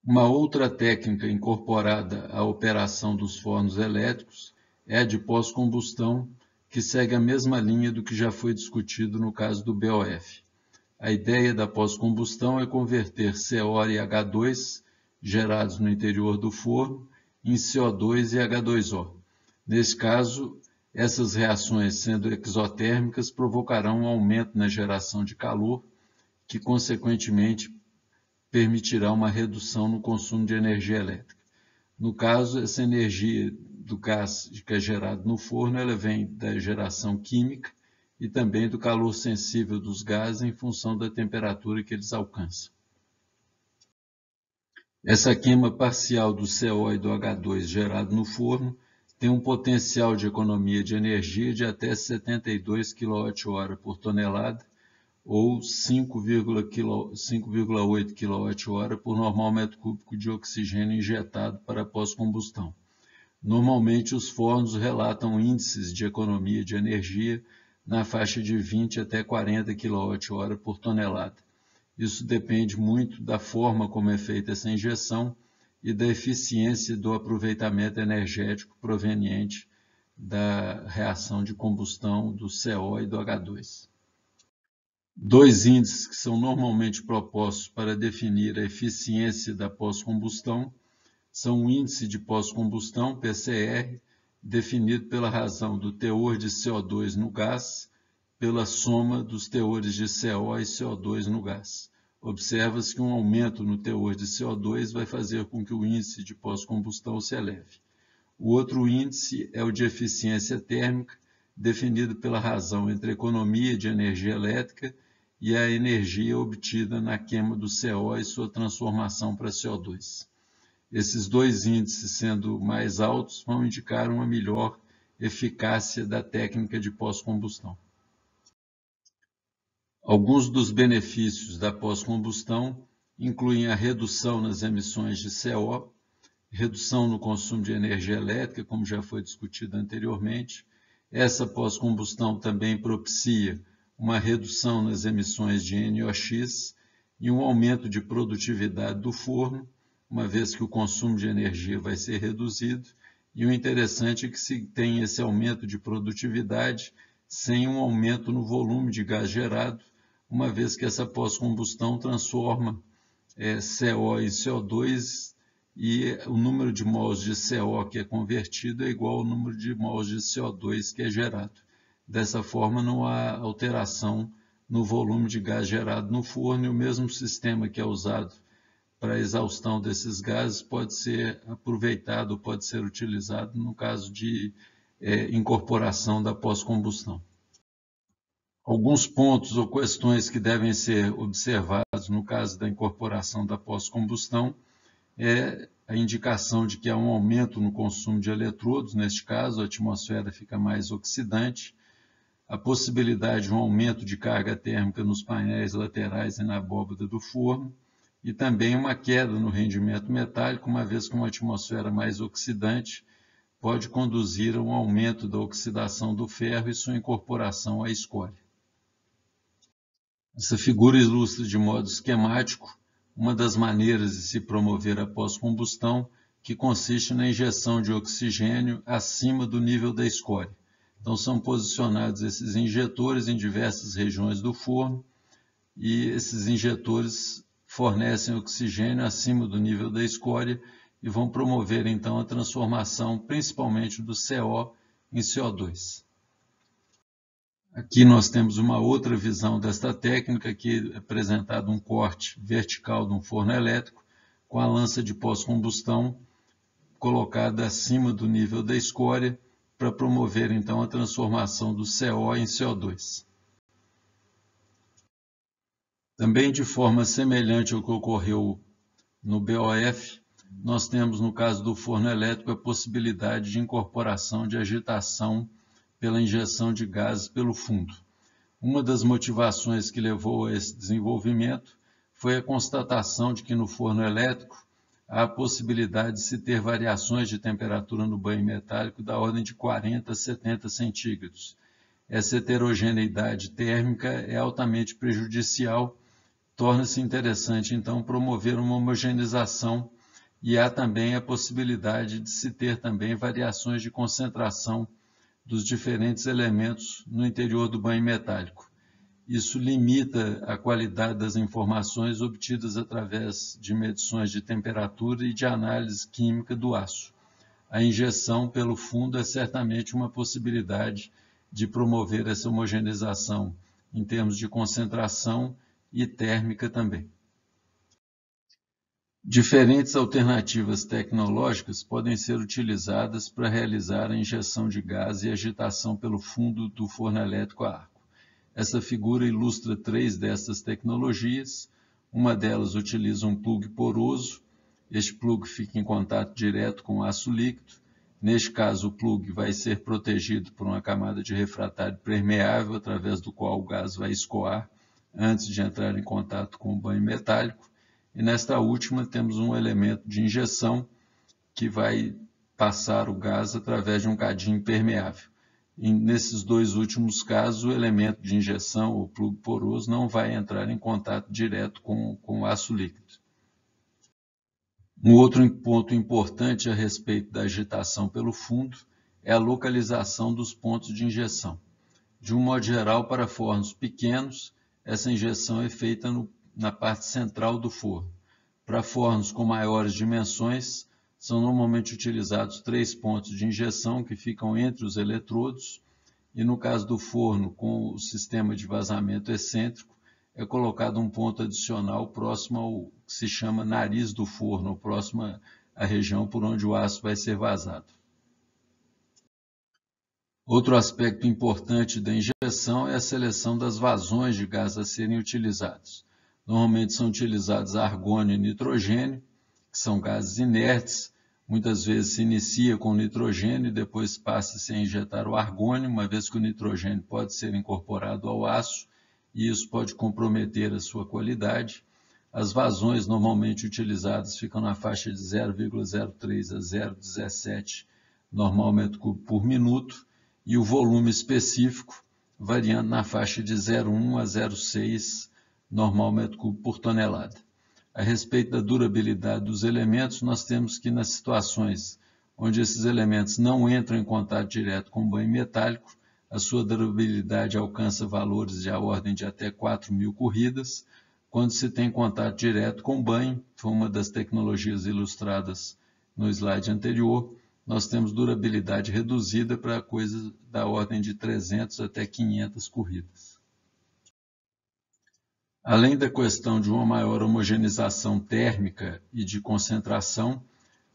Uma outra técnica incorporada à operação dos fornos elétricos é a de pós-combustão, que segue a mesma linha do que já foi discutido no caso do BOF. A ideia da pós-combustão é converter CO e H2, gerados no interior do forno, em CO2 e H2O. Nesse caso, essas reações, sendo exotérmicas, provocarão um aumento na geração de calor, que, consequentemente, permitirá uma redução no consumo de energia elétrica. No caso, essa energia do gás que é gerado no forno, ela vem da geração química e também do calor sensível dos gases em função da temperatura que eles alcançam. Essa queima parcial do CO e do H2 gerado no forno tem um potencial de economia de energia de até 72 kWh por tonelada, ou 5,8 kWh por normal metro cúbico de oxigênio injetado para pós-combustão. Normalmente, os fornos relatam índices de economia de energia na faixa de 20 até 40 kWh por tonelada. Isso depende muito da forma como é feita essa injeção e da eficiência do aproveitamento energético proveniente da reação de combustão do CO e do H2. Dois índices que são normalmente propostos para definir a eficiência da pós-combustão são o índice de pós-combustão, PCR, definido pela razão do teor de CO2 no gás, pela soma dos teores de CO e CO2 no gás. Observa-se que um aumento no teor de CO2 vai fazer com que o índice de pós-combustão se eleve. O outro índice é o de eficiência térmica, definido pela razão entre a economia de energia elétrica e a energia obtida na queima do CO e sua transformação para CO2. Esses dois índices, sendo mais altos, vão indicar uma melhor eficácia da técnica de pós-combustão. Alguns dos benefícios da pós-combustão incluem a redução nas emissões de CO, redução no consumo de energia elétrica, como já foi discutido anteriormente. Essa pós-combustão também propicia uma redução nas emissões de NOx e um aumento de produtividade do forno, uma vez que o consumo de energia vai ser reduzido, e o interessante é que se tem esse aumento de produtividade sem um aumento no volume de gás gerado, uma vez que essa pós-combustão transforma CO em CO2 e o número de mols de CO que é convertido é igual ao número de mols de CO2 que é gerado. Dessa forma, não há alteração no volume de gás gerado no forno e o mesmo sistema que é usado para a exaustão desses gases pode ser aproveitado, pode ser utilizado no caso de incorporação da pós-combustão. Alguns pontos ou questões que devem ser observados no caso da incorporação da pós-combustão é a indicação de que há um aumento no consumo de eletrodos, neste caso a atmosfera fica mais oxidante, a possibilidade de um aumento de carga térmica nos painéis laterais e na abóbada do forno, e também uma queda no rendimento metálico, uma vez que uma atmosfera mais oxidante pode conduzir a um aumento da oxidação do ferro e sua incorporação à escória. Essa figura ilustra de modo esquemático uma das maneiras de se promover a pós-combustão, que consiste na injeção de oxigênio acima do nível da escória. Então, são posicionados esses injetores em diversas regiões do forno e esses injetores fornecem oxigênio acima do nível da escória e vão promover, então, a transformação, principalmente do CO em CO2. Aqui nós temos uma outra visão desta técnica, que é apresentado um corte vertical de um forno elétrico com a lança de pós-combustão colocada acima do nível da escória para promover, então, a transformação do CO em CO2. Também de forma semelhante ao que ocorreu no BOF, nós temos, no caso do forno elétrico, a possibilidade de incorporação de agitação pela injeção de gases pelo fundo. Uma das motivações que levou a esse desenvolvimento foi a constatação de que no forno elétrico há a possibilidade de se ter variações de temperatura no banho metálico da ordem de 40 a 70 centígrados. Essa heterogeneidade térmica é altamente prejudicial torna-se interessante, então, promover uma homogeneização e há também a possibilidade de se ter também variações de concentração dos diferentes elementos no interior do banho metálico. Isso limita a qualidade das informações obtidas através de medições de temperatura e de análise química do aço. A injeção pelo fundo é certamente uma possibilidade de promover essa homogeneização em termos de concentração e térmica também. Diferentes alternativas tecnológicas podem ser utilizadas para realizar a injeção de gás e agitação pelo fundo do forno elétrico a arco. Essa figura ilustra 3 dessas tecnologias. Uma delas utiliza um plug poroso. Este plug fica em contato direto com o aço líquido. Neste caso, o plug vai ser protegido por uma camada de refratário permeável, através do qual o gás vai escoar antes de entrar em contato com o banho metálico. E nesta última temos um elemento de injeção que vai passar o gás através de um cadinho impermeável. E nesses 2 últimos casos, o elemento de injeção, o plug poroso, não vai entrar em contato direto com o aço líquido. Um outro ponto importante a respeito da agitação pelo fundo é a localização dos pontos de injeção. De um modo geral, para fornos pequenos, essa injeção é feita na parte central do forno. Para fornos com maiores dimensões, são normalmente utilizados 3 pontos de injeção que ficam entre os eletrodos, e no caso do forno com o sistema de vazamento excêntrico, é colocado um ponto adicional próximo ao que se chama nariz do forno, ou próximo à região por onde o aço vai ser vazado. Outro aspecto importante da injeção é a seleção das vazões de gás a serem utilizados. Normalmente são utilizados argônio e nitrogênio, que são gases inertes. Muitas vezes se inicia com nitrogênio e depois passa-se a injetar o argônio, uma vez que o nitrogênio pode ser incorporado ao aço e isso pode comprometer a sua qualidade. As vazões normalmente utilizadas ficam na faixa de 0,03 a 0,17 normal metro cúbico por minuto e o volume específico variando na faixa de 0,1 a 0,6 normal metro cúbico por tonelada. A respeito da durabilidade dos elementos, nós temos que nas situações onde esses elementos não entram em contato direto com o banho metálico, a sua durabilidade alcança valores de a ordem de até 4.000 corridas. Quando se tem contato direto com o banho, foi uma das tecnologias ilustradas no slide anterior, nós temos durabilidade reduzida para coisas da ordem de 300 até 500 corridas. Além da questão de uma maior homogeneização térmica e de concentração,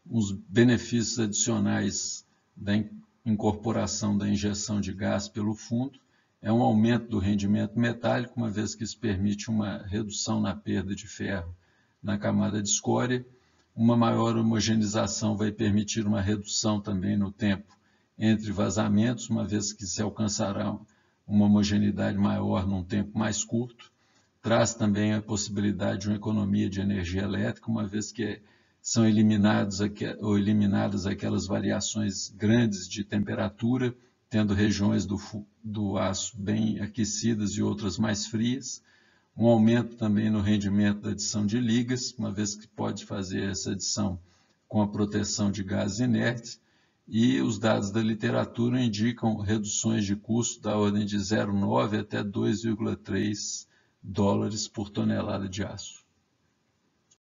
os benefícios adicionais da incorporação da injeção de gás pelo fundo é um aumento do rendimento metálico, uma vez que isso permite uma redução na perda de ferro na camada de escória. Uma maior homogeneização vai permitir uma redução também no tempo entre vazamentos, uma vez que se alcançará uma homogeneidade maior num tempo mais curto. Traz também a possibilidade de uma economia de energia elétrica, uma vez que são eliminadas aquelas variações grandes de temperatura, tendo regiões do aço bem aquecidas e outras mais frias. Um aumento também no rendimento da adição de ligas, uma vez que pode fazer essa adição com a proteção de gases inertes, e os dados da literatura indicam reduções de custo da ordem de 0,9 até 2,3 dólares por tonelada de aço.